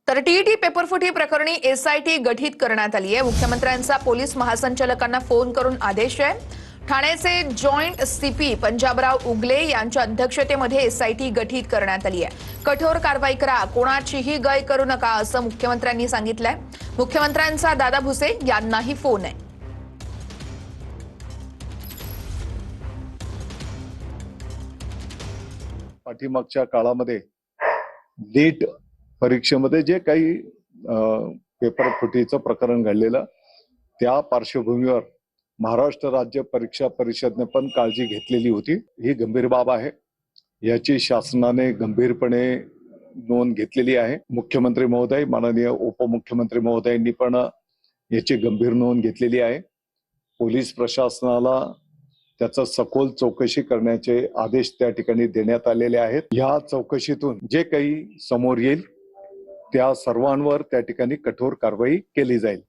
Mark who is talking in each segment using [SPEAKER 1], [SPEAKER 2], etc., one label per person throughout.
[SPEAKER 1] तर टीईटी पेपरफुटी प्रकरणी एसआयटी गठीत करण्यात आली आहे। मुख्यमंत्र्यांचा पोलीस महासंचालकांना फोन करून आदेश आहे। ठाण्याचे जॉईंट सीपी पंजाबराव उगले यांच्या अध्यक्षतेमध्ये एसआयटी गठीत करण्यात आली आहे। कठोर कारवाई करा, कोणाचीही गय करू नका असं मुख्यमंत्र्यांनी सांगितलंय। मुख्यमंत्र्यांचा दादा भुसे यांनाही फोन आहे।
[SPEAKER 2] पाठीमागच्या काळामध्ये नीट परीक्षेमध्ये जे काही पेपर फुटीचं प्रकरण घडलेलं त्या पार्श्वभूमीवर महाराष्ट्र राज्य परीक्षा परिषदेने पण काळजी घेतलेली होती। ही गंभीर बाब आहे, याची शासनाने गंभीरपणे नोंद घेतलेली आहे। मुख्यमंत्री महोदय, माननीय उपमुख्यमंत्री महोदयांनी पण याची गंभीर नोंद घेतलेली आहे। पोलीस प्रशासनाला त्याचा सखोल चौकशी करण्याचे आदेश त्या ठिकाणी देण्यात आलेले आहेत। या चौकशीतून जे काही समोर येईल त्या सर्वांवर त्या ठिकाणी कठोर कारवाई केली जाईल।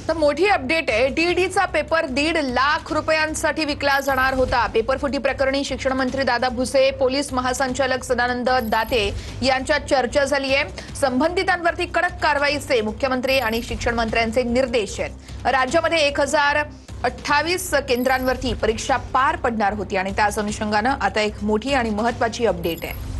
[SPEAKER 1] तर मोठी अपडेट आहे। टीईटीचा पेपर 1.5 लाख रुपयांसाठी विकला जाणार होता। पेपरफुटी प्रकरणी शिक्षण मंत्री दादा भुसे, पोलीस महासंचालक सदानंद दाते यांच्यात चर्चा झाली आहे। संबंधितांवरती कडक कारवाईचे मुख्यमंत्री आणि शिक्षण मंत्र्यांचे निर्देश आहेत। राज्यामध्ये 1028 केंद्रांवरती परीक्षा पार पडणार होती आणि त्याच अनुषंगानं आता एक मोठी आणि महत्त्वाची अपडेट आहे।